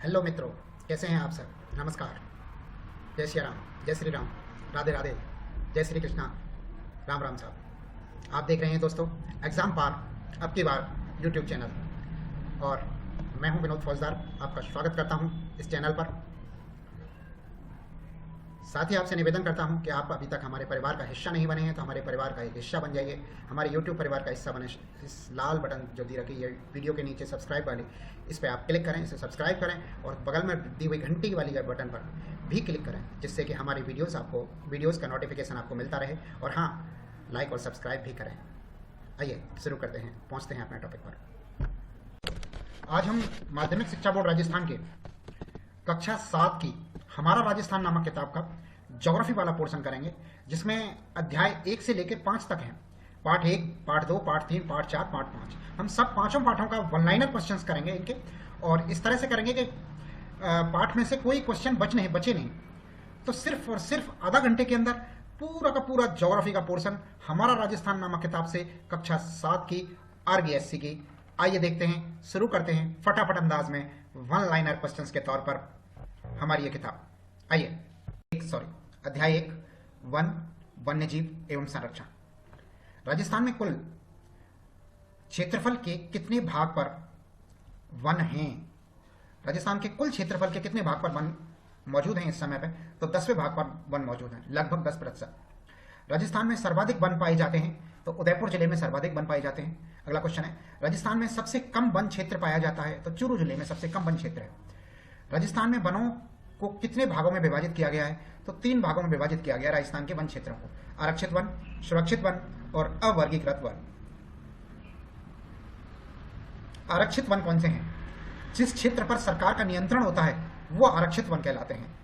Hello मित्रों, कैसे हैं आप सब। नमस्कार। जय श्री राम, जय श्री राम, राधे राधे, जय श्री कृष्णा, राम राम साहब। आप देख रहे हैं दोस्तों एग्ज़ाम पार अब की बार यूट्यूब चैनल, और मैं हूं विनोद फौजदार, आपका स्वागत करता हूं इस चैनल पर। साथ ही आपसे निवेदन करता हूं कि आप अभी तक हमारे परिवार का हिस्सा नहीं बने हैं तो हमारे परिवार का एक हिस्सा बन जाइए, हमारे यूट्यूब परिवार का हिस्सा बने। इस लाल बटन जो दी रखी है वीडियो के नीचे सब्सक्राइब वाली, इस पर आप क्लिक करें, इसे सब्सक्राइब करें और बगल में दी हुई घंटी वाली बटन पर भी क्लिक करें, जिससे कि हमारी वीडियोज़ का नोटिफिकेशन आपको मिलता रहे। और हाँ, लाइक और सब्सक्राइब भी करें। आइए शुरू करते हैं, पहुँचते हैं अपने टॉपिक पर। आज हम माध्यमिक शिक्षा बोर्ड राजस्थान के कक्षा 7 की हमारा राजस्थान नामक किताब का ज्योग्राफी वाला पोर्शन करेंगे, जिसमें अध्याय 1 से लेकर 5 तक है। Part 1, part 2, part 3, part 4, part 5। हम सब पांचों पाठों का वन लाइनर क्वेश्चंस करेंगे इनके, और इस तरह से करेंगे कि पार्ट में से कोई क्वेश्चन बचे नहीं। तो सिर्फ और सिर्फ आधा घंटे के अंदर पूरा का पूरा ज्योग्राफी का पोर्शन हमारा राजस्थान नामक किताब से कक्षा 7 की RBSC की। आइए देखते हैं, शुरू करते हैं फटाफट अंदाज में वन लाइनर क्वेश्चंस के तौर पर हमारी ये किताब। आइए अध्याय 1, वन, वन्यजीव एवं संरक्षण। राजस्थान में कुल क्षेत्रफल के कितने भाग पर वन हैं? राजस्थान के कुल क्षेत्रफल के कितने भाग पर वन मौजूद हैं इस समय पे? तो 10वें भाग पर वन मौजूद हैं, लगभग 10%। राजस्थान में सर्वाधिक वन पाए जाते हैं, तो उदयपुर जिले में सर्वाधिक वन पाए जाते हैं। अगला क्वेश्चन है, राजस्थान में सबसे कम वन क्षेत्र पाया जाता है, तो चूरू जिले में सबसे कम वन क्षेत्र है। राजस्थान में वनों को कितने भागों में विभाजित किया गया है? तो 3 भागों में विभाजित किया गया राजस्थान के वन क्षेत्रों को, आरक्षित वन, सुरक्षित वन और अवर्गीकृत वन। आरक्षित वन कौन से हैं? जिस क्षेत्र पर सरकार का नियंत्रण होता है वो आरक्षित वन कहलाते हैं।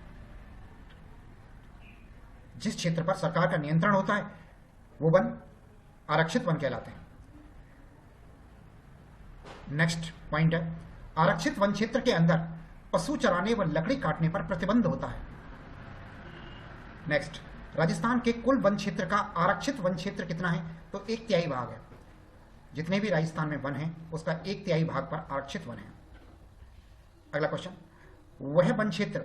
जिस क्षेत्र पर सरकार का नियंत्रण होता है वो वन आरक्षित वन कहलाते हैं। नेक्स्ट पॉइंट है, आरक्षित वन क्षेत्र के अंदर पशु चराने व लकड़ी काटने पर प्रतिबंध होता है। नेक्स्ट, राजस्थान के कुल वन क्षेत्र का आरक्षित वन क्षेत्र कितना है? तो 1/3 भाग है। जितने भी राजस्थान में वन है उसका 1/3 भाग पर आरक्षित वन है। अगला क्वेश्चन, वह वन क्षेत्र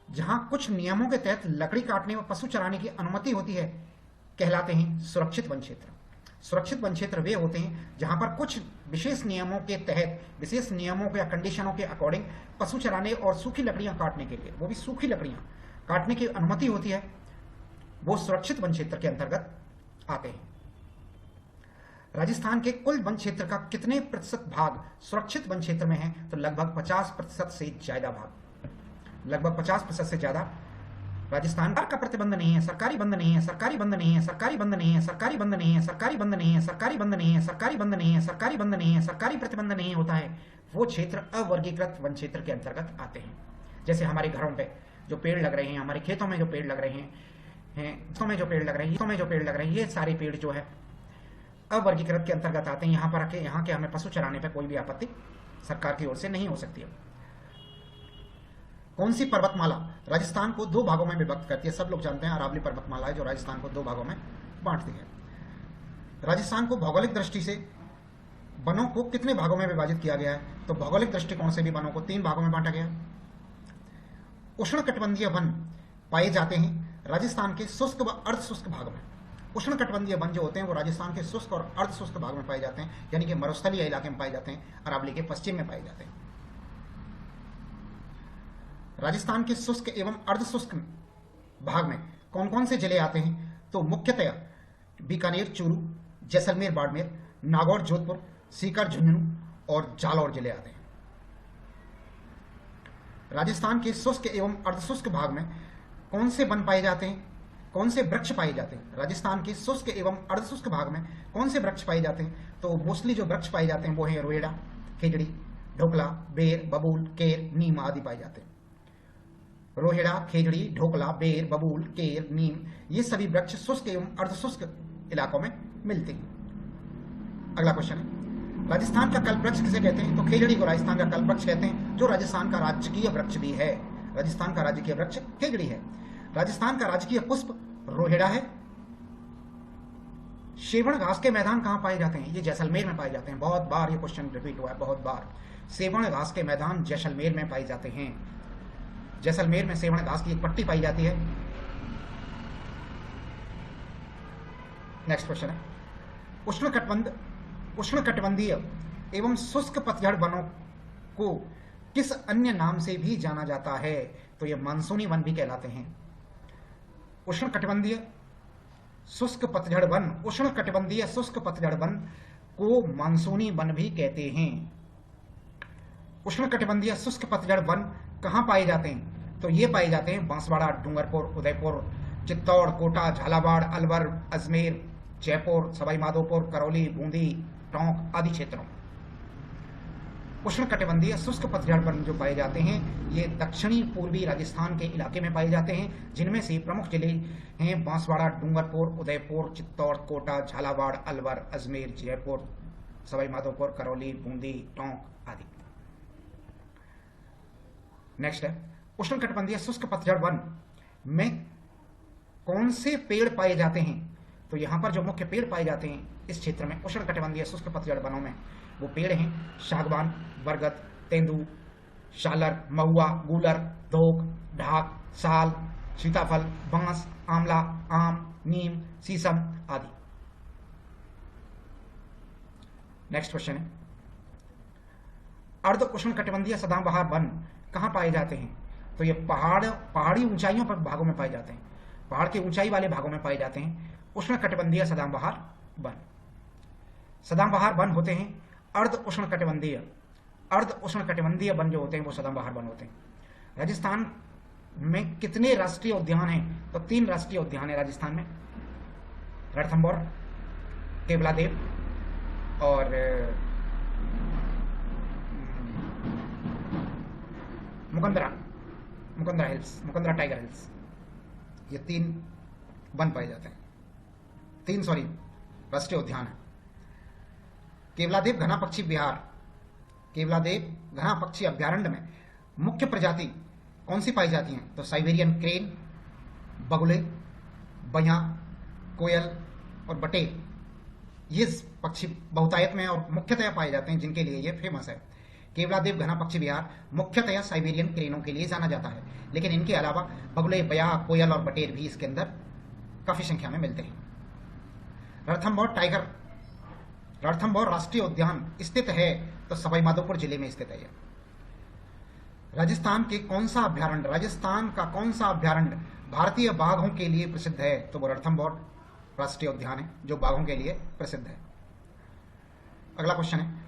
जहां कुछ नियमों के तहत लकड़ी काटने व पशु चराने की अनुमति होती है कहलाते हैं सुरक्षित वन क्षेत्र। सुरक्षित वन क्षेत्र वे होते हैं जहां पर कुछ विशेष नियमों के तहत, विशेष नियमों या कंडीशनों के अकॉर्डिंग पशु चराने और सूखी लकड़ियां काटने के लिए, वो भी सूखी लकड़ियां काटने की अनुमति होती है, वो सुरक्षित वन क्षेत्र के अंतर्गत आते हैं। राजस्थान के कुल वन क्षेत्र का कितने प्रतिशत भाग सुरक्षित वन क्षेत्र में है? तो लगभग 50% से ज्यादा भाग, लगभग 50% से ज्यादा। राजस्थान का प्रतिबंध नहीं है, सरकारी बंद नहीं है, सरकारी बंद नहीं है, सरकारी बंद नहीं है, सरकारी बंद नहीं है, सरकारी बंद नहीं है, सरकारी बंद नहीं है, सरकारी बंद नहीं है, सरकारी बंद नहीं है, सरकारी प्रतिबंध नहीं होता है, वो क्षेत्र अवर्गीकृत वन क्षेत्र के अंतर्गत आते हैं। जैसे हमारे घरों पे जो पेड़ लग रहे हैं, हमारे खेतों में जो पेड़ लग रहे हैं, में जो पेड़ लग रहे हैं, ये सारे पेड़ जो है अवर्गीकृत के अंतर्गत आते हैं। यहाँ पर आके यहाँ के हमें पशु चराने पर कोई भी आपत्ति सरकार की ओर से नहीं हो सकती है। कौन सी पर्वतमाला राजस्थान को 2 भागों में विभक्त करती है? सब लोग जानते हैं अरावली पर्वतमाला है जो राजस्थान को 2 भागों में बांटती है। राजस्थान को भौगोलिक दृष्टि से वनों को कितने भागों में विभाजित किया गया है? तो भौगोलिक दृष्टिकोण से भी वनों को 3 भागों में बांटा गया है। उष्णकटिबंधीय वन पाए जाते हैं राजस्थान के शुष्क व अर्धशुष्क भाग में। उष्णकटिबंधीय वन जो होते हैं वो राजस्थान के शुष्क और अर्धशुष्क भाग में पाए जाते हैं, यानी कि मरुस्थलीय इलाके में पाए जाते हैं, अरावली के पश्चिम में पाए जाते हैं। राजस्थान के शुष्क एवं अर्धशुष्क भाग में कौन कौन से जिले आते हैं? तो मुख्यतया बीकानेर, चूरू, जैसलमेर, बाड़मेर, नागौर, जोधपुर, सीकर, झुंझुनू और जालौर जिले आते हैं। राजस्थान के शुष्क एवं अर्धशुष्क भाग में कौन से वन पाए जाते हैं, कौन से वृक्ष पाए जाते हैं? राजस्थान के शुष्क एवं अर्धशुष्क भाग में कौन से वृक्ष पाए जाते हैं? तो मोस्टली जो वृक्ष पाए जाते हैं वो है रोएड़ा, खेजड़ी, ढोकला, बेर, बबूल, केर, नीम आदि पाए जाते हैं। रोहेड़ा, खेजड़ी, ढोकला, बेर, बबूल, केर, नीम, ये सभी वृक्ष शुष्क एवं अर्धशुष्क इलाकों में मिलते हैं। अगला क्वेश्चन है, राजस्थान का कल्पवृक्ष किसे कहते हैं? तो खेजड़ी को राजस्थान का कल्पवृक्ष कहते हैं, जो राजस्थान का राजकीय वृक्ष भी है। राजस्थान का राजकीय वृक्ष खेजड़ी है। राजस्थान का राजकीय पुष्प रोहेड़ा है। शेवण घास के मैदान कहां पाए जाते हैं? ये जैसलमेर में पाए जाते हैं। बहुत बार ये क्वेश्चन रिपीट हुआ है, बहुत बार। सेवण घास के मैदान जैसलमेर में पाए जाते हैं। जैसलमेर में सेवण घास की एक पट्टी पाई जाती है। नेक्स्ट क्वेश्चन है, उष्णकटिबंधीय एवं शुष्क पतझड़ वनों को किस अन्य नाम से भी जाना जाता है? तो ये मानसूनी वन भी कहलाते हैं। उष्णकटिबंधीय शुष्क पतझड़ वन, उष्णकटिबंधीय शुष्क पतझड़ वन को मानसूनी वन भी कहते हैं। उष्णकटिबंधीय शुष्क पतझड़ वन कहां पाए जाते हैं? तो ये पाए जाते हैं बांसवाड़ा, डूंगरपुर, उदयपुर, चित्तौड़, कोटा, झालावाड़, अलवर, अजमेर, जयपुर, सवाई माधोपुर, करौली, बूंदी, टोंक आदि क्षेत्रों। उष्णकटिबंधीय शुष्क पतझड़ वन जो पाए जाते हैं ये दक्षिणी पूर्वी राजस्थान के इलाके में पाए जाते हैं, जिनमें से प्रमुख जिले हैं बांसवाड़ा, डूंगरपुर, उदयपुर, चित्तौड़, कोटा, झालावाड़, अलवर, अजमेर, जयपुर, सवाई माधोपुर, करौली, बूंदी, टोंक आदि। नेक्स्ट है, उष्णकटिबंधीय शुष्क पतझड़ वन में कौन से पेड़ पाए जाते हैं? तो यहां पर जो मुख्य पेड़ पाए जाते हैं इस क्षेत्र में उष्णकटिबंधीय शुष्क पतझड़ वनों में वो पेड़ हैं सागवान, बरगद, तेंदू, शालर, महुआ, गूलर, धोक, ढाक, साल, सीताफल, बांस, आंवला, आम, नीम, शीशम आदि। नेक्स्ट क्वेश्चन है, अर्ध उष्णकटिबंधीय सदाबहार वन कहां पाए जाते हैं? तो ये पहाड़ी ऊंचाइयों पर भागों में पाए जाते हैं, पहाड़ के ऊंचाई वाले भागों में पाए जाते हैं उष्णकटिबंधीय सदाबहार वन। सदाबहार वन होते हैं अर्ध उष्णकटिबंधीय वन जो होते हैं वो सदाबहार वन होते हैं। राजस्थान में कितने राष्ट्रीय उद्यान हैं? तो 3 राष्ट्रीय उद्यान है राजस्थान में, रणथंभौर, केवलादेव और Mukundra hills, Mukundra tiger hills. ये 3 वन पाए जाते हैं, 3 राष्ट्रीय उद्यान है। केवलादेव घना पक्षी विहार, केवलादेव घना पक्षी अभ्यारण्य में मुख्य प्रजाति कौन सी पाई जाती हैं? तो साइबेरियन क्रेन, बगुले, बया, कोयल और बटेर, ये पक्षी बहुतायत में और मुख्यतया पाए जाते हैं, जिनके लिए ये फेमस है। केवलादेव घना पक्षी विहार मुख्यतया साइबेरियन क्रेनों के लिए जाना जाता है, लेकिन इनके अलावा बगुले, बया, कोयल और बटेर भी इसके अंदर काफी संख्या में मिलते हैं। रणथंभौर राष्ट्रीय उद्यान स्थित है तो सवाई माधोपुर जिले में स्थित है। राजस्थान का कौन सा अभ्यारण्य भारतीय बाघों के लिए प्रसिद्ध है? तो वो रणथंभौर राष्ट्रीय उद्यान है जो बाघों के लिए प्रसिद्ध है। अगला क्वेश्चन है,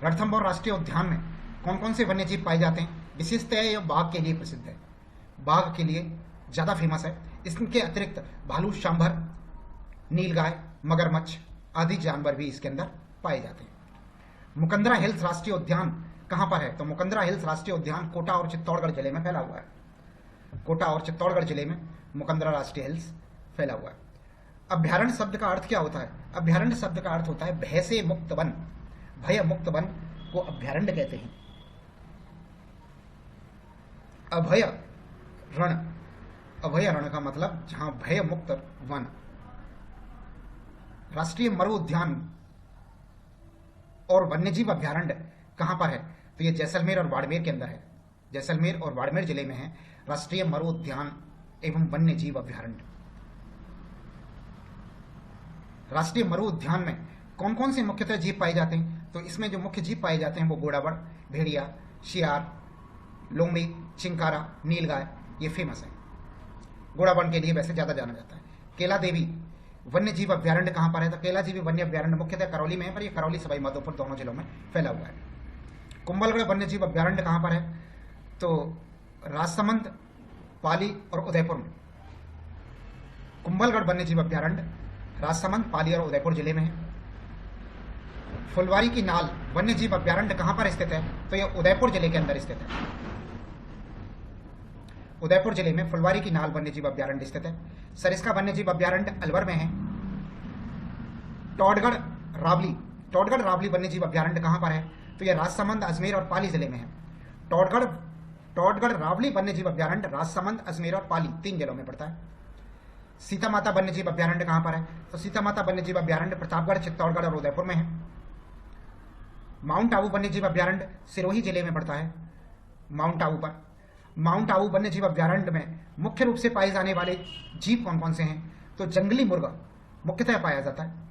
रणथंभौर राष्ट्रीय उद्यान में कौन कौन से वन्य जीव पाए जाते हैं? विशेषतः यह बाघ के लिए प्रसिद्ध है, बाघ के लिए ज्यादा फेमस है। इसके अतिरिक्त भालू, सांभर, नीलगाय, मगरमच्छ आदि जानवर भी इसके अंदर पाए जाते हैं। मुकंदरा हिल्स राष्ट्रीय उद्यान कहां पर है? तो मुकंदरा हिल्स राष्ट्रीय उद्यान कोटा और चित्तौड़गढ़ जिले में फैला हुआ है। कोटा और चित्तौड़गढ़ जिले में मुकंदरा राष्ट्रीय हिल्स फैला हुआ है। अभ्यारण्य शब्द का अर्थ क्या होता है? अभ्यारण्य शब्द का अर्थ होता है भय से मुक्त वन, भय मुक्त वन को अभ्यारण्य कहते हैं। अभय रण का मतलब जहां भय मुक्त वन। राष्ट्रीय मरु उद्यान और वन्यजीव अभ्यारण्य कहां पर है? तो ये जैसलमेर और बाड़मेर के अंदर है। जैसलमेर और बाड़मेर जिले में है राष्ट्रीय मरु उद्यान एवं वन्यजीव अभ्यारण्य। राष्ट्रीय मरु उद्यान में कौन कौन से मुख्यतः जीव पाए जाते हैं? तो इसमें जो मुख्य जीव पाए जाते हैं वो गोड़ावड़, भेड़िया, शियार, लोमड़ी, चिंकारा, नीलगाय, ये फेमस है। गोड़ावड़ के लिए वैसे ज्यादा जाना जाता है। केला देवी वन्य जीव अभ्यारण्य कहां पर है? तो केला देवी वन्य अभ्यारण्य मुख्यतः करौली में है, पर ये करौली, सवाई माधोपुर दोनों जिलों में फैला हुआ है। कुंभलगढ़ वन्य जीव अभ्यारण्य कहां पर है? तो राजसमंद, पाली और उदयपुर में। कुंभलगढ़ वन्य जीव अभ्यारण्य राजसमंद, पाली और उदयपुर जिले में है। फुलवारी की नाल वन्य जीव अभ्यारण्य कहां पर स्थित है? तो यह उदयपुर जिले के अंदर स्थित है। उदयपुर जिले में फुलवारी की नाल वन्य जीव अभ्यारण्य स्थित है। सरिस्का वन्य जीव अभ्यारण्य अलवर में है। टोडगढ़ रावली वन्य जीव अभ्यारण्य कहां पर है? तो यह राजसमंद, अजमेर और पाली जिले में है। टोडगढ़ रावली वन्य जीव अभ्यारण्य राजसमंद, अजमेर और पाली 3 जिलों में पड़ता है। सीता माता वन्य जीव अभ्यारण्य कहां पर है? तो सीता माता वन्य जीव अभ्यारण्य प्रतापगढ़, चित्तौड़गढ़ और उदयपुर में है। माउंट आबू वन्यजीव अभ्यारण्य सिरोही जिले में पड़ता है, माउंट आबू पर। माउंट आबू वन्यजीव अभ्यारण्य में मुख्य रूप से पाए जाने वाले जीव कौन कौन से हैं? तो जंगली मुर्गा मुख्यतः पाया जाता है।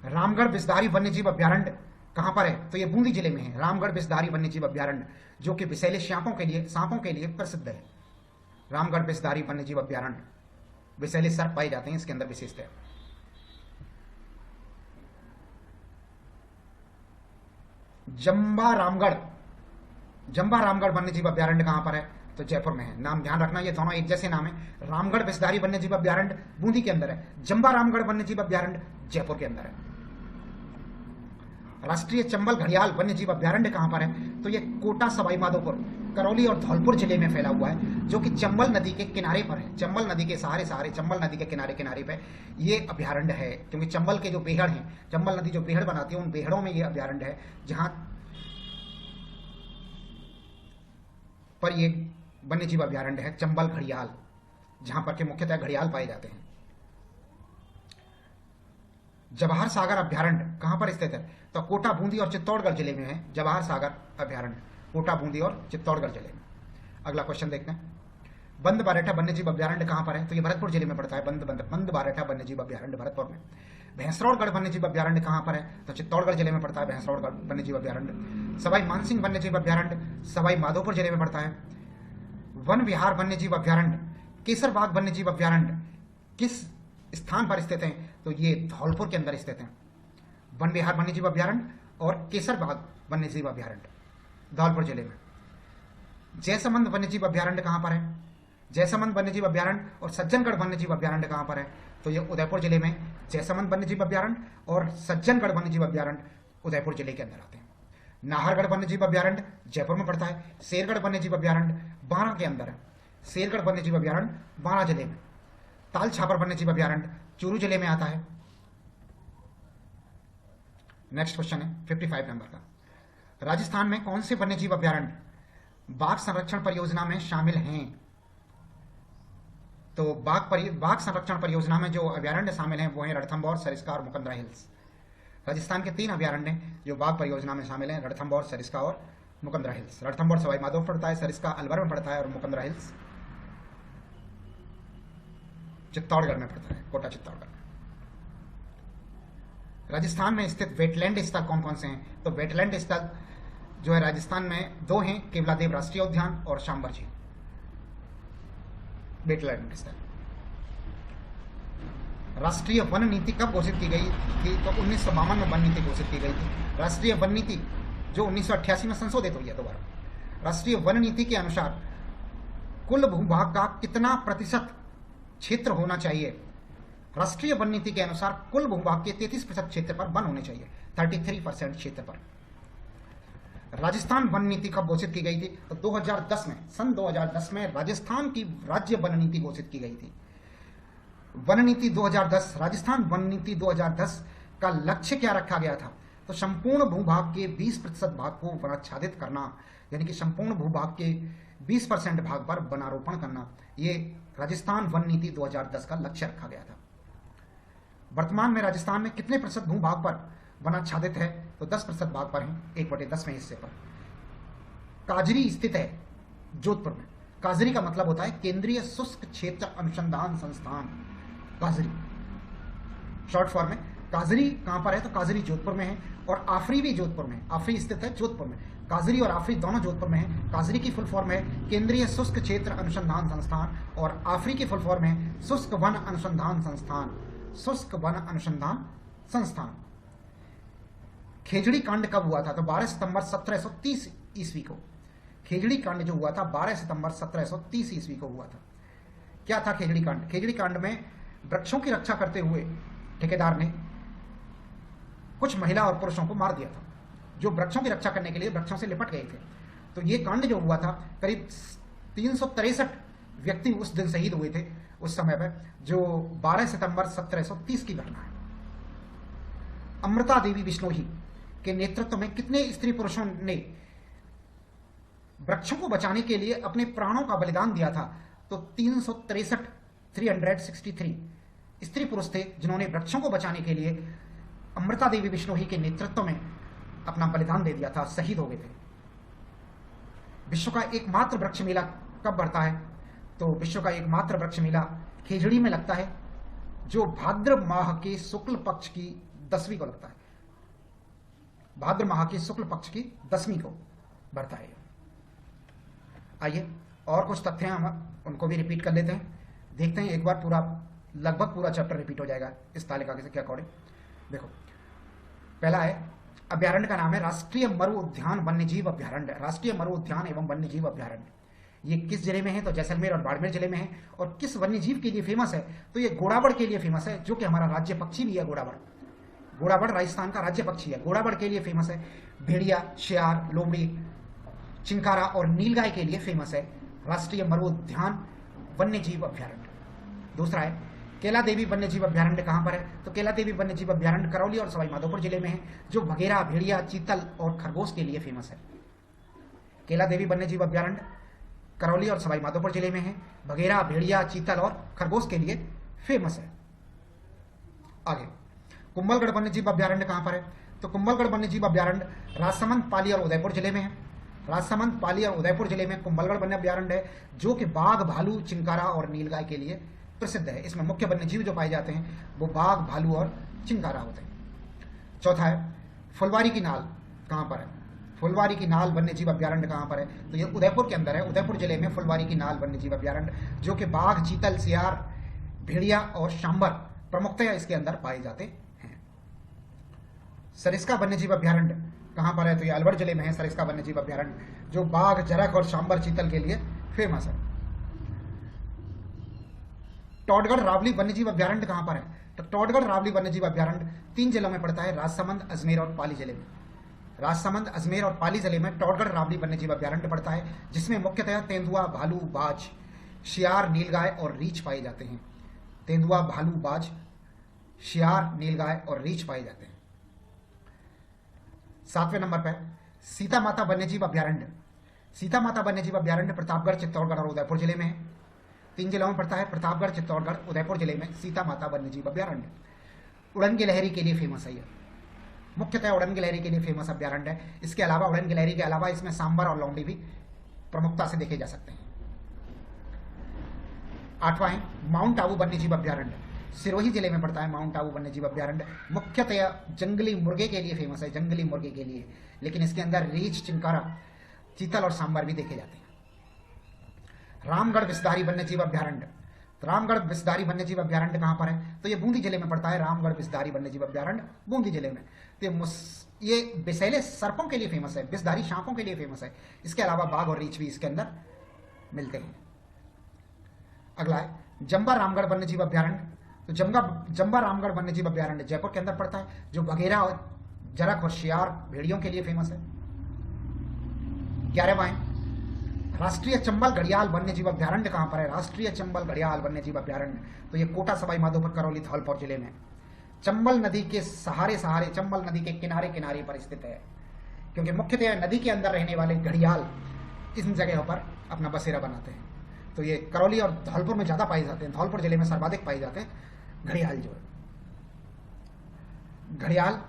रामगढ़ विषधारी वन्यजीव अभ्यारण्य कहां पर है? तो ये बूंदी जिले में है, रामगढ़ विषधारी वन्यजीव अभ्यारण्य, जो कि विषैले सांपों के लिए प्रसिद्ध है। रामगढ़ विषधारी वन्यजीव अभ्यारण्य, विषैले सर्प पाए जाते हैं इसके अंदर विशेषतः। जंबा रामगढ़ वन्यजीव अभ्यारण्य कहां पर है? तो जयपुर में है। नाम ध्यान रखना, ये दोनों एक जैसे नाम है। रामगढ़ विषधारी वन्यजीव अभ्यारण्य बूंदी के अंदर है, जंबा रामगढ़ वन्यजीव अभ्यारण्य जयपुर के अंदर है। राष्ट्रीय चंबल घड़ियाल वन्यजीव अभ्यारण्य कहां पर है? तो ये कोटा, सवाई माधोपुर, करौली और धौलपुर जिले में फैला हुआ है, जो कि चंबल नदी के किनारे पर है। चंबल नदी के सहारे चंबल नदी के किनारे पे ये अभ्यारण्य है, क्योंकि चंबल के जो बेहड़ हैं, चंबल नदी जो बेहड़ बनाती है, उन बेहड़ों में ये अभ्यारण्य है, जहां पर ये वन्यजीव अभ्यारण्य है चंबल घड़ियाल, जहां पर के मुख्यतः घड़ियाल पाए जाते हैं। जवाहर सागर अभ्यारण्य कहां पर स्थित है? तो कोटा, बूंदी और चित्तौड़गढ़ जिले में है जवाहर सागर अभ्यारण्य, कोटा, बूंदी और चित्तौड़गढ़ जिले में। अगला क्वेश्चन देखते हैं, बंद बारेठा वन्यजीव अभ्यारण्य कहां पर है? तो ये भरतपुर जिले में पड़ता है, बंद बारेठा वन्यजीव अभ्यारण्य भरतपुर में। भैंसरौड़गढ़ वन्यजीव अभ्यारण्य कहां पर है? तो चित्तौड़गढ़ जिले में पड़ता है भैंसरौड़गढ़ वन्यजीव अभ्यारण्य। सवाई मानसिंह वन्यजीव अभ्यारण्य सवाई माधोपुर जिले में पड़ता है। वन विहार वन्यजीव अभ्यारण्य, केसरबाग वन्यजीव अभ्यारण्य किस स्थान पर स्थित है? तो ये धौलपुर के अंदर स्थित है। वन विहार वन्यजीव अभ्यारण्य और केसरबाग वन्यजीव अभ्यारण्य धौलपुर जिले में। जयसमंद वन्यजीव अभ्यारण्य कहां पर है? जयसमंद वन्यजीव अभ्यारण्य और सज्जनगढ़ वन्यजीव अभ्यारण्य कहां पर है? तो ये उदयपुर जिले में जयसमंद वन्यजीव अभ्यारण्य और सज्जनगढ़ वन्यजीव अभ्यारण्य उदयपुर जिले के अंदर आते हैं। नाहरगढ़ वन्यजीव अभ्यारण्य जयपुर में पड़ता है। शेरगढ़ वन्यजीव अभ्यारण्य बारां के अंदर है, शेरगढ़ वन्यजीव अभ्यारण्य बारां जिले में। ताल छापर वन्यजीव अभ्यारण्य चूरू जिले में आता है। नेक्स्ट क्वेश्चन है 55 नंबर का, राजस्थान में कौन से वन्यजीव अभ्यारण्य बाघ संरक्षण परियोजना में शामिल हैं? तो बाघ संरक्षण परियोजना में जो अभ्यारण्य शामिल हैं वो हैं रणथंभौर, सरिस्का और मुकंदरा हिल्स। राजस्थान के 3 अभ्यारण्य जो बाघ परियोजना में शामिल हैं, रणथंभौर, सरिस्का और मुकंदरा हिल्स। रणथंभौर सवाई माधोपुर पड़ता है, सरिस्का अलवर में पड़ता है और मुकंदरा हिल्स चित्तौड़गढ़ में पड़ता है, कोटा चित्तौड़गढ़। राजस्थान में स्थित वेटलैंड स्थल कौन कौन से हैं? तो वेटलैंड स्थल जो है राजस्थान में 2 हैं, केवलादेव राष्ट्रीय उद्यान और शांबर झील। वेटलैंड स्थल। राष्ट्रीय वन नीति कब घोषित की गई थी? तो 1952 में वन नीति घोषित की गई थी। राष्ट्रीय वन नीति जो 1988 में संशोधित हुई है दोबारा। राष्ट्रीय वन नीति के अनुसार कुल भूभाग का कितना प्रतिशत क्षेत्र होना चाहिए? राष्ट्रीय वन नीति के अनुसार कुल भूभाग के 33% क्षेत्र पर वन होने चाहिए, 33% क्षेत्र पर। राजस्थान वन नीति कब घोषित की गई थी? तो 2010 में, सन 2010 में राजस्थान की राज्य वन नीति घोषित की गई थी। वन नीति 2010, राजस्थान वन नीति 2010 का लक्ष्य क्या रखा गया था? तो संपूर्ण भूभाग के 20% भाग को वनाच्छादित करना, यानी कि संपूर्ण भूभाग के 20% भाग पर वनारोपण करना, ये राजस्थान वन नीति 2010 का लक्ष्य रखा गया था। वर्तमान में राजस्थान में कितने प्रतिशत भूभाग पर वनाच्छादित है? तो 10% भाग पर है, 1/10वें हिस्से पर। काजरी स्थित है जोधपुर में। काजरी का मतलब होता है केंद्रीय शुष्क क्षेत्र अनुसंधान संस्थान, काजरी शॉर्ट फॉर्म में। काजरी कहां पर है? तो काजरी जोधपुर में है और आफरी भी जोधपुर में। आफरी स्थित है जोधपुर में, काजरी और आफरी दोनों जोधपुर में है। काजरी की फुल फॉर्म है केंद्रीय शुष्क क्षेत्र अनुसंधान संस्थान और आफरी की फुल फॉर्म है शुष्क वन अनुसंधान संस्थान, शुष्क वन अनुसंधान संस्थान। खेजड़ी कांड कब हुआ था? तो 12 सितंबर 1730 ईस्वी को। खेजड़ी कांड जो हुआ था 12 सितंबर 1730 ईस्वी को हुआ था। क्या था खेजड़ी कांड? खेजड़ी कांड में वृक्षों की रक्षा करते हुए ठेकेदार ने कुछ महिला और पुरुषों को मार दिया था, जो वृक्षों की रक्षा करने के लिए वृक्षों से लिपट गए थे। तो ये कांड जो हुआ था, करीब 363 व्यक्ति उस दिन शहीद हुए थे उस समय पर, जो 12 सितंबर 1730 की घटना है। अमृता देवी बिश्नोई के नेतृत्व में कितने स्त्री पुरुषों ने वृक्षों को बचाने के लिए अपने प्राणों का बलिदान दिया था? तो 363 स्त्री पुरुष थे जिन्होंने वृक्षों को बचाने के लिए अमृता देवी बिश्नोई के नेतृत्व में अपना बलिदान दे दिया था, शहीद हो गए थे। विश्व का एकमात्र वृक्ष मेला कब बढ़ता है? तो विश्व का एकमात्र वृक्ष मेला खेजड़ी में लगता है, जो भाद्र माह के शुक्ल पक्ष की 10वीं को लगता है। भाद्र माह के शुक्ल पक्ष की 10वीं को बढ़ता है। आइए और कुछ तथ्य हैं, हम उनको भी रिपीट कर लेते हैं। देखते हैं एक बार पूरा, लगभग पूरा चैप्टर रिपीट हो जाएगा इस तालिका के अकॉर्डिंग। देखो, पहला है, अभ्यारण्य का नाम है राष्ट्रीय मरु उद्यान वन्यजीव अभ्यारण्य। राष्ट्रीय मरु उद्यान एवं वन्यजीव अभ्यारण्य ये किस जिले में है? तो जैसलमेर और बाड़मेर जिले में है। और किस वन्यजीव के लिए फेमस है? तो ये घोड़ावड़ के लिए फेमस है, जो कि हमारा राज्य पक्षी भी है। घोड़ावड़ राजस्थान का राज्य पक्षी है, घोड़ावड़ के लिए फेमस है। भेड़िया, शेर, लोमड़ी, चिंकारा और नीलगाय के लिए फेमस है राष्ट्रीय मरु उद्यान वन्यजीव अभ्यारण्य। दूसरा है, केला देवी वन्यजीव अभ्यारण्य कहां पर है? तो केला देवी वन्यजीव अभ्यारण्य करौली और सवाई माधोपुर जिले में है, जो बघेरा, भेड़िया, चीतल और खरगोश के लिए फेमस है। केला देवी वन्यजीव अभ्यारण्य करौली और सवाई माधोपुर जिले में है, बघेरा, भेड़िया, चीतल और खरगोश के लिए फेमस है। आगे, कुंभलगढ़ वन्यजीव अभ्यारण्य कहां पर है? तो कुंभलगढ़ वन्यजीव अभ्यारण्य राजसमंद, पाली और उदयपुर जिले में है। राजसमंद, पाली और उदयपुर जिले में कुंभलगढ़ वन्य अभ्यारण्य है, जो कि बाघ, भालू, चिंकारा और नीलगाय के लिए प्रसिद्ध है। इसमें मुख्य वन्यजीव जो पाए जाते हैं वो बाघ, भालू और चिंकारा होते हैं। चौथा है, फुलवारी की नाल कहां पर है? फुलवारी की नाल वन्यजीव अभ्यारण्य कहां पर है? तो ये उदयपुर के अंदर है। उदयपुर जिले में फुलवारी की नाल वन्यजीव अभ्यारण्य, जो कि बाघ, चीतल, सियार, भेड़िया और सांबर प्रमुखतः इसके अंदर पाए जाते हैं। सरिस्का वन्यजीव अभ्यारण्य कहां पर है? तो ये अलवर जिले में है सरिस्का वन्यजीव अभ्यारण्य, जो बाघ, जरख और सांबर, चीतल के लिए फेमस है। टोडगढ़ रावली वन्यजीव अभ्यारण्य कहां पर है? तो टोडगढ़ रावली वन्यजीव अभ्यारण्य 3 जिलों में पड़ता है, राजसमंद, अजमेर और पाली जिले में। राजसमंद, अजमेर और पाली जिले में टोडगढ़ रावली वन्यजीव अभ्यारण्य पड़ता है, जिसमें मुख्यतः तेंदुआ, भालू, बाज, शियार, नीलगाय और रीछ पाए जाते हैं। तेंदुआ, भालू, बाज, शियार, नीलगाय और रीछ पाए जाते हैं। 7वें नंबर पर सीता माता वन्यजीव अभ्यारण्य। सीता माता वन्यजीव अभ्यारण्य प्रतापगढ़, चित्तौड़गढ़ और उदयपुर जिले में है। 3 जिलों में पड़ता है, प्रतापगढ़, चित्तौड़गढ़, उदयपुर जिले में सीता माता वन्यजीव अभ्यारण्य। उड़न गिलहरी के लिए फेमस है। यह मुख्यतः उड़न गिलहरी के लिए फेमस अभ्यारण्य है। इसके अलावा उड़न गिलहरी के अलावा इसमें सांबर और लौंडी भी प्रमुखता से देखे जा सकते हैं। 8वां है, माउंट आबू वन्यजीव अभ्यारण्य। सिरोही जिले में पड़ता है माउंट आबू वन्यजीव अभ्यारण्य। मुख्यतः जंगली मुर्गे के लिए फेमस है, जंगली मुर्गे के लिए, लेकिन इसके अंदर रीछ, चिंकारा, चीतल और सांबर भी देखे जाते हैं। रामगढ़ विषधारी वन्यजीव अभ्यारण्य। रामगढ़ विषधारी वन्यजीव अभ्यारण्य कहां पर है? तो ये बूंदी जिले में पड़ता है। रामगढ़ विषधारी वन्यजीव अभ्यारण्य बूंदी जिले में। तो ये विषैले सर्पों के लिए फेमस है, विषधारी सांपों के लिए फेमस है। इसके अलावा बाघ और रीछ भी इसके अंदर मिलते हैं। अगला है जंबा रामगढ़ वन्यजीव अभ्यारण्य। तो जंबा रामगढ़ वन्यजीव अभ्यारण्य जयपुर के अंदर पड़ता है, जो बघेरा और जरख और शियार, भेड़ियों के लिए फेमस है। 11वां है, राष्ट्रीय चंबल घड़ियाल वन्यजीव अभ्यारण्य कहां पर है? राष्ट्रीय चंबल घड़ियाल वन्यजीव अभ्यारण्य, तो ये कोटा, सवाई माधोपुर, करौली, धौलपुर जिले में चंबल नदी के सहारे चंबल नदी के किनारे पर स्थित है, क्योंकि मुख्यतः नदी के अंदर रहने वाले घड़ियाल इन जगहों पर अपना बसेरा बनाते हैं। तो ये करौली और धौलपुर में ज्यादा पाए जाते हैं, धौलपुर जिले में सर्वाधिक पाए जाते हैं घड़ियाल। जो है घड़ियाल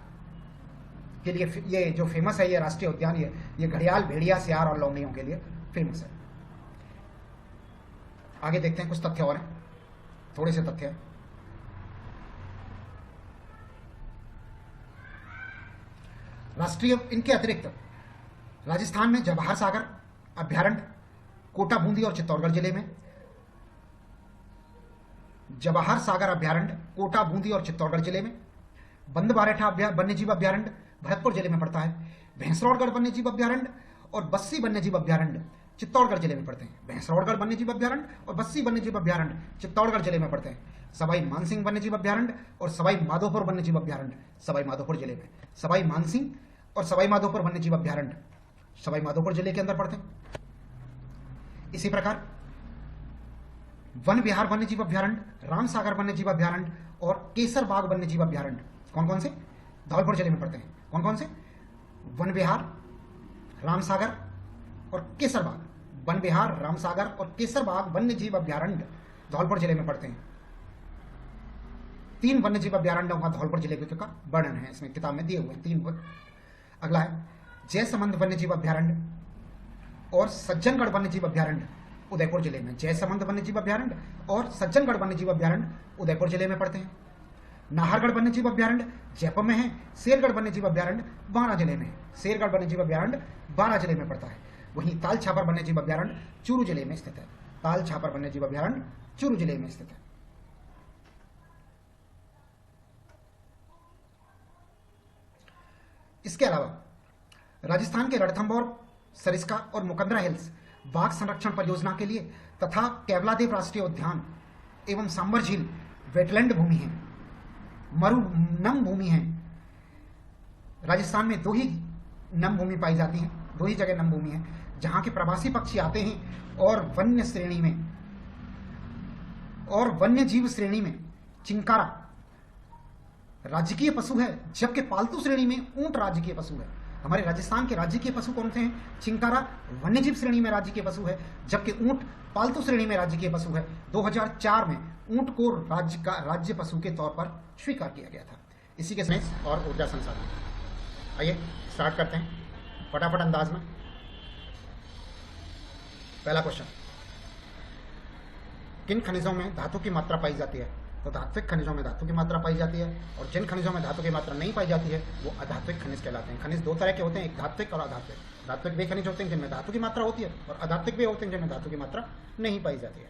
के लिए ये जो फेमस है, ये राष्ट्रीय उद्यान, ये घड़ियाल, भेड़िया, सियार और लौंडियों के लिए फेमस है। आगे देखते हैं कुछ तथ्य और हैं, थोड़े से तथ्य हैं। राष्ट्रीय इनके अतिरिक्त राजस्थान में जवाहर सागर अभ्यारण्य कोटा, बूंदी और चित्तौड़गढ़ जिले में। जवाहर सागर अभ्यारण्य कोटा, बूंदी और चित्तौड़गढ़ जिले में। बंदबारेठा वन्यजीव अभ्यारण्य भरतपुर जिले में पड़ता है। भैंसरौड़गढ़ वन्यजीव अभ्यारण्य और बस्सी वन्यजीव अभ्यारण्य चित्तौड़गढ़ जिले में पड़ते हैं। भैंसरौड़गढ़ वन्यजीव अभ्यारण्य और बस्सी वन्यजीव अभ्यारण्य चित्तौड़गढ़ जिले में पड़ते हैं। सवाई मानसिंह वन्यजीव अभ्यारण्य और सवाई माधोपुर वन्यजीव अभ्यारण्य सवाई माधोपुर जिले में। सवाई मानसिंह और सवाई माधोपुर वन्यजीव अभ्यारण्य सवाई माधोपुर जिले के अंदर पड़ते हैं। इसी प्रकार वन विहार वन्यजीव अभ्यारण्य, रामसागर वन्यजीव अभ्यारण्य और केसरबाग वन्यजीव अभ्यारण्य कौन कौन से? धौलपुर जिले में पड़ते हैं। कौन कौन से? वन विहार, रामसागर और केसरबाग। वन विहार, रामसागर और केसरबाग वन्यजीव अभ्यारण्य धौलपुर जिले में पड़ते हैं। 3 वन्य जीव अभ्यारण्यों का धौलपुर जिले का वर्णन है, इसमें किताब में दिए हुए हैं 3। अगला है जयसमंद वन्य जीव अभ्यारण्य और सज्जनगढ़ वन्य जीव अभ्यारण्य उदयपुर जिले में। जयसमंद वन्य जीव अभ्यारण्य और सज्जनगढ़ वन्य जीव अभ्यारण्य उदयपुर जिले में पड़ते हैं। नाहरगढ़ वन्य जीव अभ्यारण्य जयपुर में है। शेरगढ़ वन्य जीव अभ्यारण्य बारां जिले में है। शेरगढ़ वन्य जीव अभ्यारण्य बारां जिले में पड़ता है। वहीं ताल छापर वन्य जीव अभ्यारण्य चूरू जिले में स्थित है। ताल छापर वन्य जीव अभ्यारण्य चूरू जिले में स्थित है। इसके अलावा राजस्थान के रणथंभौर, सरिस्का और मुकंदरा हिल्स बाघ संरक्षण परियोजना के लिए तथा केवलादेव राष्ट्रीय उद्यान एवं सांबर झील वेटलैंड भूमि है, मरु नम भूमि है। राजस्थान में 2 ही नम भूमि पाई जाती है, 2 ही जगह नम भूमि है जहां के प्रवासी पक्षी आते हैं और वन्य श्रेणी में और वन्य जीव श्रेणी में चिंकारा राजकीय पशु है, जबकि पालतू श्रेणी में ऊंट राजकीय पशु है। हमारे राजस्थान के राज्य पशु कौन से हैं? चिंकारा वन्यजीव श्रेणी में राज्य पशु है, जबकि ऊंट पालतू श्रेणी में राज्य पशु है। 2004 में ऊंट को राज्य पशु के तौर पर स्वीकार किया गया था। इसी के साथ और ऊर्जा संसाधन, आइए स्टार्ट करते हैं फटाफट अंदाज में। पहला क्वेश्चन, किन खनिजों में धातु की मात्रा पाई जाती है? तो धात्विक खनिजों में धातु की मात्रा पाई जाती है, और जिन खनिजों में धातु की मात्रा नहीं पाई जाती है वो अधात्विक खनिज कहलाते हैं। खनिज 2 तरह के होते हैं, एक धात्विक और अधात्विक। धात्विक वे खनिज होते हैं जिनमें धातु की मात्रा होती है, और अधात्विक वे होते हैं जिनमें धातु की मात्रा नहीं पाई जाती है।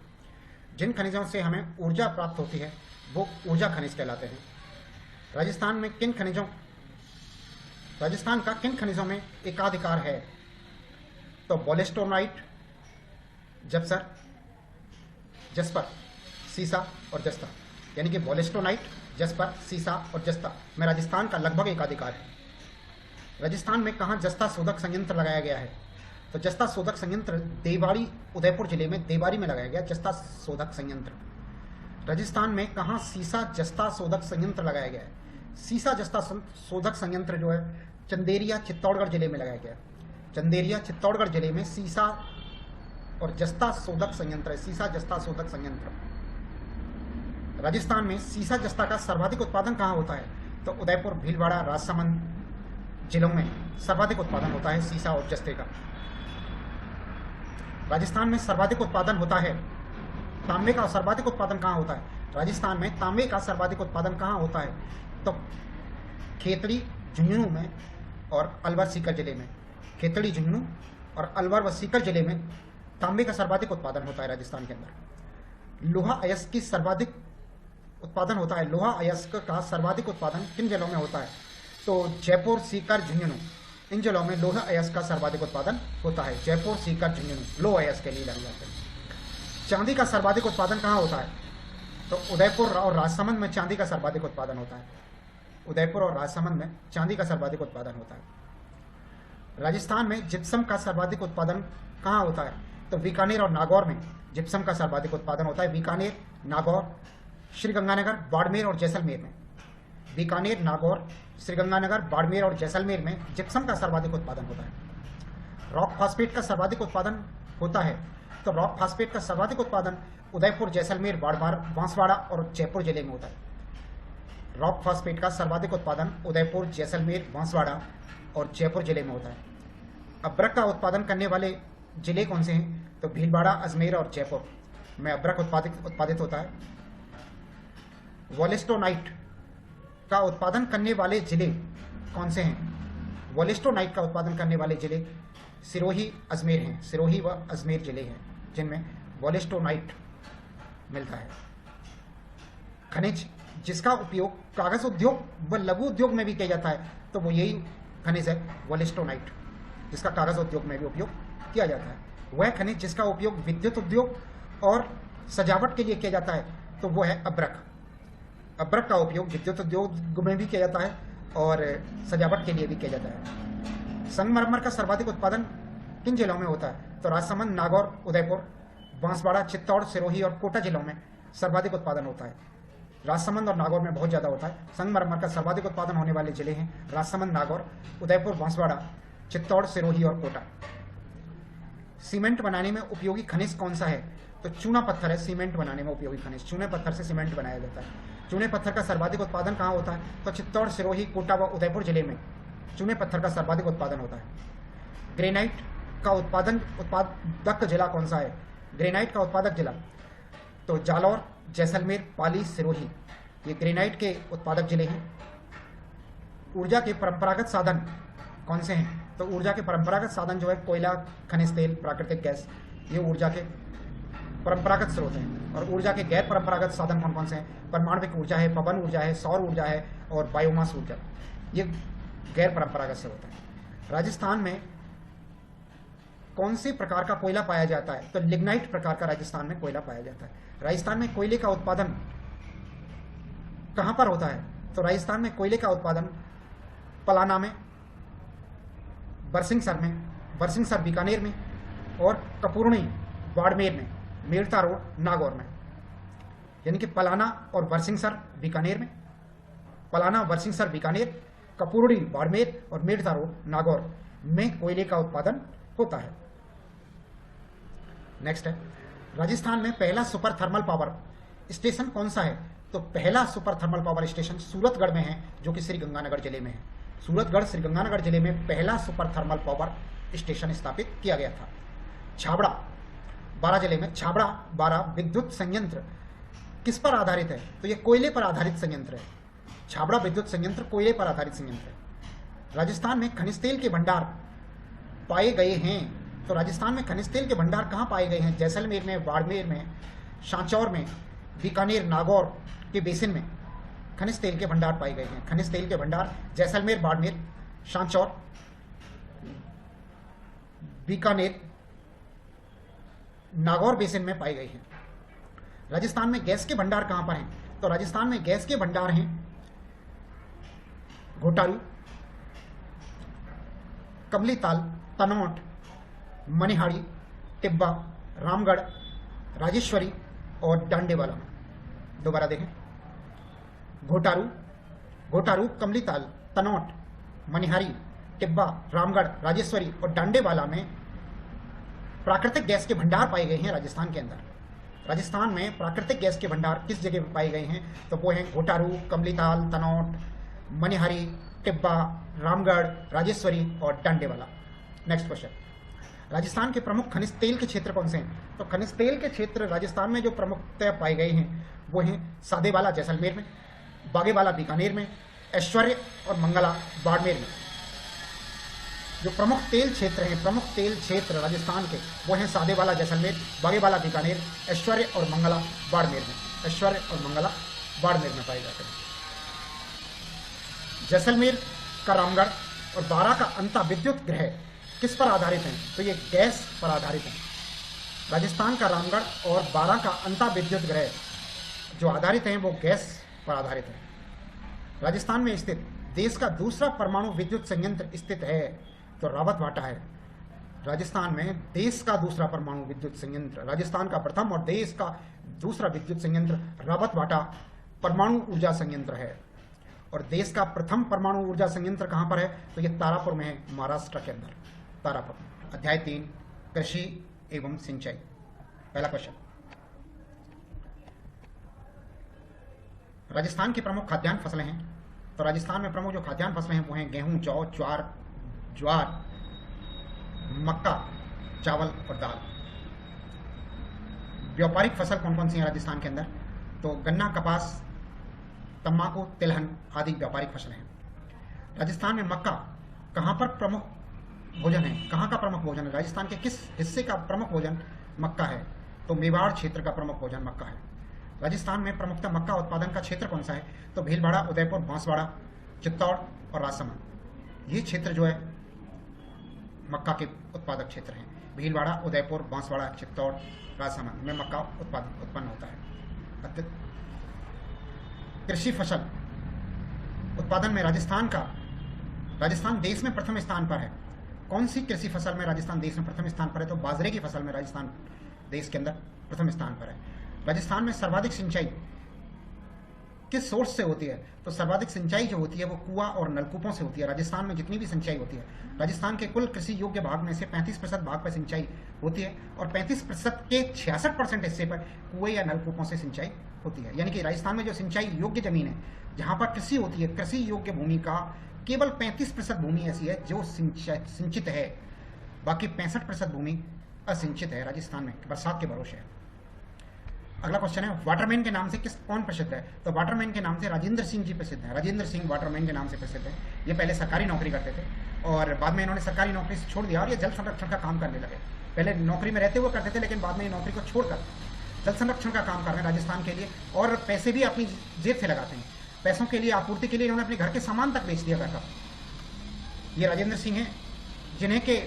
जिन खनिजों से हमें ऊर्जा प्राप्त होती है वो ऊर्जा खनिज कहलाते हैं। राजस्थान का किन खनिजों में एकाधिकार है? तो वोलेस्टोनाइट, जप्सर, जस्पर, सीसा और जस्ता, यानी कि वोलेस्टोनाइट, जस्पर, सीसा और जस्ता में राजस्थान का लगभग एकाधिकार है। राजस्थान में कहाँ जस्ता शोधक संयंत्र लगाया गया है? तो जस्ता शोधक संयंत्र देवाड़ी, उदयपुर जिले में देवाड़ी में लगाया गया जस्ता शोधक संयंत्र। राजस्थान में कहाँ सीसा जस्ता शोधक संयंत्र लगाया गया है? सीसा जस्ता शोधक संयंत्र जो है चंदेरिया, चित्तौड़गढ़ जिले में लगाया गया। चंदेरिया, चित्तौड़गढ़ जिले में सीसा और जस्ता शोधक संयंत्र है। सीसा जस्ता शोधक संयंत्र। राजस्थान में सीसा जस्ता का सर्वाधिक उत्पादन कहाँ होता है? तो उदयपुर, भीलवाड़ा, राजसमंद जिलों में सर्वाधिक उत्पादन होता है सीसा और जस्ते का। राजस्थान में सर्वाधिक उत्पादन होता है तांबे का। सर्वाधिक उत्पादन कहाँ होता है? राजस्थान में तांबे का सर्वाधिक उत्पादन कहाँ होता है? तो खेतड़ी, झुंझुनू में और अलवर, सीकर जिले में। खेतड़ी, झुंझुनू और अलवर व सीकर जिले में तांबे का सर्वाधिक उत्पादन होता है राजस्थान के अंदर। लोहा अयस्क की सर्वाधिक उत्पादन होता है। लोहा अयस्क का सर्वाधिक उत्पादन किन जिलों में होता है? तो जयपुर, सीकर, झुंझुनू, इन जिलों में लोहा अयस्क का सर्वाधिक उत्पादन होता है। जयपुर, सीकर, झुंझुनू लोहा अयस्क के लिए जाने जाते हैं। चांदी का सर्वाधिक उत्पादन कहाँ होता है? तो उदयपुर और राजसमंद में चांदी का सर्वाधिक उत्पादन होता है। उदयपुर और राजसमंद में चांदी का सर्वाधिक उत्पादन होता है। राजस्थान में जिप्सम का सर्वाधिक उत्पादन कहाँ होता है? तो बीकानेर और नागौर में जिप्सम का सर्वाधिक उत्पादन होता है। बीकानेर, नागौर, श्रीगंगानगर, बाड़मेर और जैसलमेर में। बीकानेर, नागौर, श्रीगंगानगर, बाड़मेर और जैसलमेर में जिप्सम का सर्वाधिक उत्पादन होता है। रॉक फास्फेट का सर्वाधिक उत्पादन होता है। तो रॉक फास्फेट का सर्वाधिक उत्पादन उदयपुर, जैसलमेर, बांसवाड़ा और जयपुर जिले में होता है। रॉक फास्फेट का सर्वाधिक उत्पादन उदयपुर, जैसलमेर, बांसवाड़ा और जयपुर जिले में होता है। अब्रक का उत्पादन करने वाले जिले कौन से हैं? तो भीलवाड़ा, अजमेर और जयपुर में अब्रक उत्पादित होता है। वोलेस्टोनाइट का उत्पादन करने वाले जिले कौन से हैं? वोलेस्टोनाइट का उत्पादन करने वाले जिले सिरोही, अजमेर हैं। सिरोही व अजमेर जिले हैं जिनमें वोलेस्टोनाइट मिलता है। खनिज जिसका उपयोग कागज उद्योग व लघु उद्योग में भी किया जाता है तो वो यही खनिज है, वोलेस्टोनाइट, जिसका कागज उद्योग में भी उपयोग किया जाता है। वह खनिज जिसका उपयोग विद्युत उद्योग और सजावट के लिए किया जाता है तो वो है अब्रक। अब्रक का उपयोग विद्युत उद्योग में भी किया जाता है और सजावट के लिए भी किया जाता है। संगमरमर का सर्वाधिक उत्पादन किन जिलों में होता है? तो राजसमंद, नागौर, उदयपुर, बांसवाड़ा, चित्तौड़, सिरोही और कोटा जिलों में सर्वाधिक उत्पादन होता है। राजसमंद और नागौर में बहुत ज़्यादा होता है। संगमरमर का सर्वाधिक उत्पादन होने वाले जिले हैं राजसमंद, नागौर, उदयपुर, बांसवाड़ा, चित्तौड़, सिरोही और कोटा। सीमेंट बनाने में उपयोगी खनिज कौन सा है? तो चूना पत्थर है सीमेंट बनाने में उपयोगी खनिज। चूने पत्थर से सीमेंट बनाया जाता है। चूने पत्थर का सर्वाधिक उत्पादन कहाँ होता है? तो चित्तौड़, सिरोही, कोटा व उदयपुर जिले में चूने पत्थर का सर्वाधिक उत्पादन होता है। ग्रेनाइट का उत्पादक जिला कौन सा है? ग्रेनाइट का उत्पादक जिला तो जालौर, जैसलमेर, पाली, सिरोही, ये ग्रेनाइट के उत्पादक जिले हैं। ऊर्जा के परंपरागत साधन कौन से हैं? तो ऊर्जा के परंपरागत साधन जो है कोयला, खनिज तेल, प्राकृतिक गैस, ये ऊर्जा के परंपरागत स्रोत हैं। और ऊर्जा के गैर परंपरागत साधन कौन कौन से हैं? परमाणविक ऊर्जा है, पवन ऊर्जा है, सौर ऊर्जा है और बायोमास ऊर्जा, ये गैर परंपरागत स्रोत हैं। राजस्थान में कौन से प्रकार का कोयला पाया जाता है? तो लिग्नाइट प्रकार का राजस्थान में कोयला पाया जाता है। राजस्थान में कोयले का उत्पादन कहां पर होता है? तो राजस्थान में कोयले का उत्पादन पलाना में, बरसिंहसर बीकानेर में और कपूर्णी बाड़मेर में, मेड़ता रोड नागौर में। यानी कि पलाना और बरसिंहसर बीकानेर में, पलाना, बरसिंहसर बीकानेर, कपूर्णी बाड़मेर और मेड़ता रोड नागौर में कोयले का उत्पादन होता है। नेक्स्ट है, राजस्थान में पहला सुपर थर्मल पावर स्टेशन कौन सा है? तो पहला super thermal power station Suratgarh में है, जो कि श्रीगंगानगर जिले में है। सूरतगढ़ श्रीगंगानगर जिले में पहला सुपर थर्मल पावर स्टेशन स्थापित किया गया था। छाबड़ा, बारां जिले में छाबड़ा बारां विद्युत संयंत्र किस पर आधारित है? तो यह कोयले पर आधारित संयंत्र है। छाबड़ा विद्युत संयंत्र कोयले पर आधारित संयंत्र है। राजस्थान में खनिज तेल के भंडार पाए गए हैं। तो राजस्थान में खनिज तेल के भंडार कहाँ पाए गए हैं? जैसलमेर में, बाड़मेर में, सांचौर में, बीकानेर, नागौर के बेसिन में खनिज तेल के भंडार पाए गए हैं। खनिज तेल के भंडार जैसलमेर, बाड़मेर, सांचौर, बीकानेर, नागौर बेसिन में पाए गए हैं। राजस्थान में गैस के भंडार कहां पर हैं? तो राजस्थान में गैस के भंडार हैं घोटारू, कमलीताल, तनोट, मनिहारी, टिब्बा, रामगढ़, राजेश्वरी और डांडेवाला में। दोबारा देखें, घोटारू, कमलीताल, तनोट, मनिहारी, टिब्बा, रामगढ़, राजेश्वरी और डांडेवाला में प्राकृतिक गैस के भंडार पाए गए हैं राजस्थान के अंदर। राजस्थान में प्राकृतिक गैस के भंडार किस जगह पर पाए गए हैं? तो वो हैं घोटारू, कमलीताल, तनोट, मनिहारी, टिब्बा, रामगढ़, राजेश्वरी और डांडेवाला। नेक्स्ट क्वेश्चन, राजस्थान के प्रमुख खनिज तेल के क्षेत्र कौन से हैं? तो खनिज तेल के क्षेत्र राजस्थान में जो प्रमुखतः पाए गए हैं वो हैं सादेवाला जैसलमेर में, बागेवाला बीकानेर में, ऐश्वर्य और मंगला बाड़मेर में। जो प्रमुख तेल क्षेत्र हैं, प्रमुख तेल क्षेत्र राजस्थान के, वो हैं सादेवाला जैसलमेर, बागेवाला बीकानेर, ऐश्वर्य और मंगला बाड़मेर में। ऐश्वर्य और मंगला बाड़मेर में पाए जाते हैं। जैसलमेर का रामगढ़ और बारां का अंता विद्युत गृह किस पर आधारित हैं? तो ये गैस पर आधारित है। राजस्थान का रामगढ़ और बारां का अंता विद्युत गृह जो आधारित हैं वो गैस पर आधारित है। राजस्थान में स्थित देश का दूसरा परमाणु विद्युत संयंत्र स्थित है, तो रावतभाटा है। राजस्थान में देश का दूसरा परमाणु विद्युत संयंत्र, राजस्थान का प्रथम और देश का दूसरा विद्युत संयंत्र रावतभाटा परमाणु ऊर्जा संयंत्र है। और देश का प्रथम परमाणु ऊर्जा संयंत्र कहां पर है? तो यह तारापुर में है, महाराष्ट्र के अंदर, तारापुर। अध्याय 3 कृषि एवं सिंचाई। पहला क्वेश्चन, राजस्थान की प्रमुख खाद्यान्न फसलें हैं। तो राजस्थान में प्रमुख जो खाद्यान्न फसलें हैं वो हैं गेहूं, जौ, ज्वार, मक्का, चावल और दाल। व्यापारिक फसल कौन कौन सी हैं राजस्थान के अंदर? तो गन्ना, कपास, तंबाकू, तिलहन आदि व्यापारिक फसलें हैं। राजस्थान में मक्का कहां पर प्रमुख भोजन है? कहां का प्रमुख भोजन है? राजस्थान के किस हिस्से का प्रमुख भोजन मक्का है? तो मेवाड़ क्षेत्र का प्रमुख भोजन मक्का है। राजस्थान में प्रमुखतः मक्का उत्पादन का क्षेत्र कौन सा है? तो भीलवाड़ा, उदयपुर, बांसवाड़ा, चित्तौड़ और राजसमंद, ये क्षेत्र जो है मक्का के उत्पादक क्षेत्र हैं। भीलवाड़ा, उदयपुर, बांसवाड़ा, चित्तौड़, राजसमंद में मक्का उत्पन्न होता है। कृषि फसल उत्पादन में राजस्थान देश में प्रथम स्थान पर है। कौन सी कृषि फसल में राजस्थान देश में प्रथम स्थान पर है? तो बाजरे की फसल में राजस्थान देश के अंदर प्रथम स्थान पर है। राजस्थान में सर्वाधिक सिंचाई किस सोर्स से होती है? तो सर्वाधिक सिंचाई जो होती है वो कुआं और नलकूपों से होती है। राजस्थान में जितनी भी सिंचाई होती है, राजस्थान के कुल कृषि योग्य भाग में से 35% भाग पर सिंचाई होती है और 35% के 66% हिस्से पर कुएं या नलकूपों से सिंचाई होती है, यानी कि राजस्थान में जो सिंचाई योग्य जमीन है, जहाँ पर कृषि होती है, कृषि योग्य भूमि का केवल 35% भूमि ऐसी है जो सिंचित है, बाकी 65% भूमि असिंचित है राजस्थान में बरसात के भरोसे है। अगला क्वेश्चन है, वाटरमैन के नाम से कौन प्रसिद्ध है? तो वाटरमैन के नाम से राजेंद्र सिंह जी प्रसिद्ध है। राजेंद्र सिंह वाटरमैन के नाम से प्रसिद्ध है। ये पहले सरकारी नौकरी करते थे और बाद में इन्होंने सरकारी नौकरी से छोड़ दिया और ये जल संरक्षण का काम करने लगे। पहले नौकरी में रहते हुए करते थे, लेकिन बाद में ये नौकरी को छोड़कर जल संरक्षण का काम कर रहे हैं राजस्थान के लिए, और पैसे भी अपनी जेब से लगाते हैं। पैसों के लिए, आपूर्ति के लिए इन्होंने अपने घर के सामान तक बेच दिया घर का। ये राजेंद्र सिंह हैं, जिन्हें के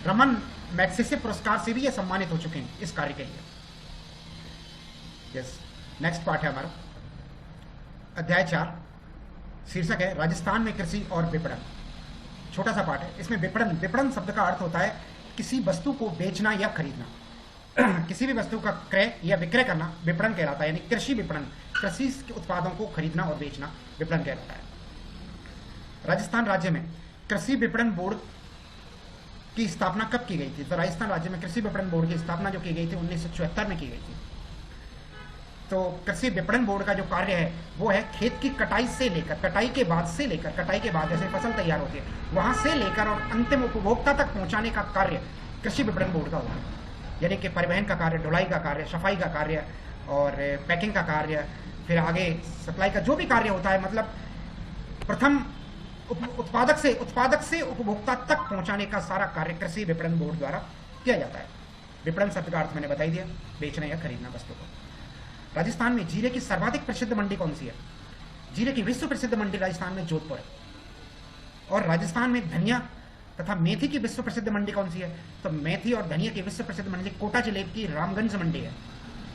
रमन मैग्सेसे पुरस्कार से भी ये सम्मानित हो चुके हैं इस कार्य के लिए। यस, नेक्स्ट पार्ट है हमारा अध्याय 4, शीर्षक है राजस्थान में कृषि और विपणन। छोटा सा पार्ट है, इसमें विपणन शब्द का अर्थ होता है किसी वस्तु को बेचना या खरीदना। किसी भी वस्तु का क्रय या विक्रय करना विपणन कहलाता है, यानी कृषि विपणन, कृषि के उत्पादों को खरीदना और बेचना विपणन कहलाता है। राजस्थान राज्य में कृषि विपणन बोर्ड की स्थापना कब की गई थी? तो राजस्थान राज्य में कृषि विपणन बोर्ड की स्थापना जो की गई थी 1974 में की गई थी। तो कृषि विपणन बोर्ड का जो कार्य है वो है खेत की कटाई से लेकर, कटाई के बाद जैसे फसल तैयार होती है वहां से लेकर और अंतिम उपभोक्ता तक पहुंचाने का कार्य कृषि विपणन बोर्ड का होता है। यानी कि परिवहन का कार्य, ढुलाई का कार्य, सफाई का कार्य और पैकिंग का कार्य, फिर आगे सप्लाई का जो भी कार्य होता है, मतलब प्रथम उत्पादक से उपभोक्ता तक पहुंचाने का सारा कार्य कृषि विपणन बोर्ड द्वारा किया जाता है। विपणन शब्द का अर्थ मैंने बताई दिया, बेचना या खरीदना वस्तु को। राजस्थान में जीरे की सर्वाधिक प्रसिद्ध मंडी कौन सी है? जीरे की विश्व प्रसिद्ध मंडी राजस्थान में जोधपुर है। और राजस्थान में धनिया तथा मेथी की विश्व प्रसिद्ध मंडी कौन सी है? तो मेथी और धनिया की विश्व प्रसिद्ध मंडी कोटा जिले की रामगंज मंडी है।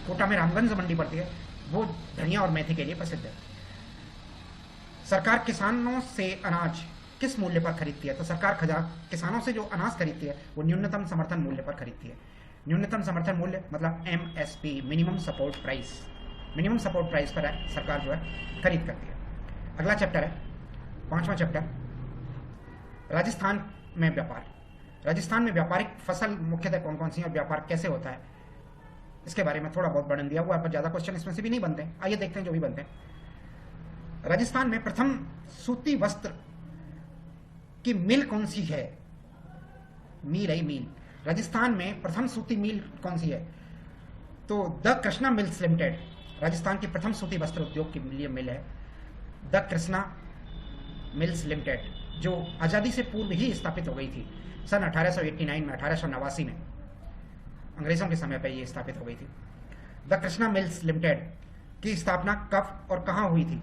कोटा में रामगंज मंडी पड़ती है, वो धनिया और मेथी के लिए प्रसिद्ध है। सरकार किसानों से अनाज किस मूल्य पर खरीदती है? तो सरकार किसानों से जो अनाज खरीदती है वो न्यूनतम समर्थन मूल्य पर खरीदती है। न्यूनतम समर्थन मूल्य मतलब MSP, minimum support price. Minimum support price पर सरकार जो है खरीद करती है। अगला चैप्टर है 5वां चैप्टर, राजस्थान में व्यापार। राजस्थान में व्यापारिक फसल मुख्यतः कौन कौन सी है और व्यापार कैसे होता है, इसके बारे में थोड़ा बहुत वर्णन दिया हुआ है, पर ज्यादा क्वेश्चन इसमें से भी नहीं बनते। आइए देखते हैं जो भी बनते हैं। राजस्थान में प्रथम सूती वस्त्र की मिल कौन सी है? मील। राजस्थान में प्रथम सूती मिल कौन सी है? तो the Krishna mills limited Rajasthan की प्रथम सूती वस्त्र उद्योग की लिए मिल है। द कृष्णा मिल्स लिमिटेड, जो आज़ादी से पूर्व ही स्थापित हो गई थी सन 1889 में, 1889 में अंग्रेजों के समय पर यह स्थापित हो गई थी। द कृष्णा मिल्स लिमिटेड की स्थापना कब और कहाँ हुई थी?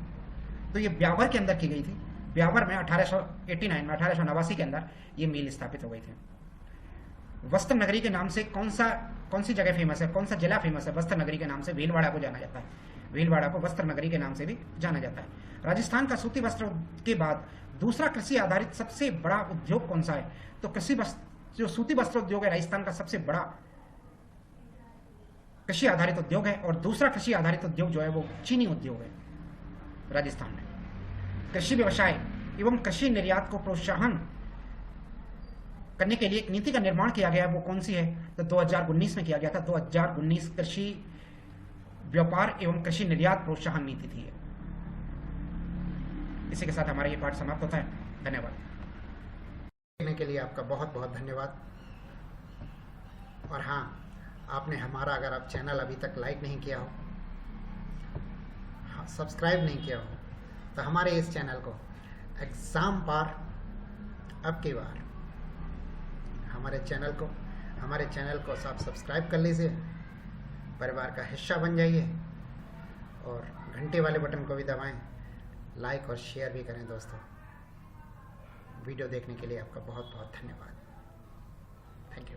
तो ये ब्यावर के अंदर की गई थी। ब्यावर में 1889 में, 1889 के अंदर ये मिल स्थापित हो गई थी। वस्त्र नगरी के नाम से कौन सी जगह फेमस है, कौन सा जिला फेमस है? वस्त्र नगरी के नाम से भीलवाड़ा को जाना जाता है। भीलवाड़ा को वस्त्र नगरी के नाम से भी जाना जाता है। राजस्थान का सूती वस्त्र के बाद दूसरा कृषि आधारित सबसे बड़ा उद्योग कौन सा है? तो जो सूती वस्त्र उद्योग है राजस्थान का सबसे बड़ा कृषि आधारित उद्योग है, और दूसरा कृषि आधारित उद्योग जो है वो चीनी उद्योग है राजस्थान में। कृषि व्यवसाय एवं कृषि निर्यात को प्रोत्साहन करने के लिए एक नीति का निर्माण किया गया, वो कौन सी है? तो 2019 में किया गया था। 2019 कृषि व्यापार एवं कृषि निर्यात प्रोत्साहन नीति थी। इसी के साथ हमारा ये पाठ समाप्त होता है। धन्यवाद। देखने के लिए आपका बहुत बहुत धन्यवाद। और हाँ, आपने हमारा अगर आप चैनल अभी तक लाइक नहीं किया हो, सब्सक्राइब नहीं किया हो, तो हमारे इस चैनल को एग्जाम पार अब की बार हमारे चैनल को आप सब्सक्राइब कर लीजिए, परिवार का हिस्सा बन जाइए और घंटे वाले बटन को भी दबाएं, लाइक और शेयर भी करें। दोस्तों, वीडियो देखने के लिए आपका बहुत बहुत धन्यवाद। Thank you.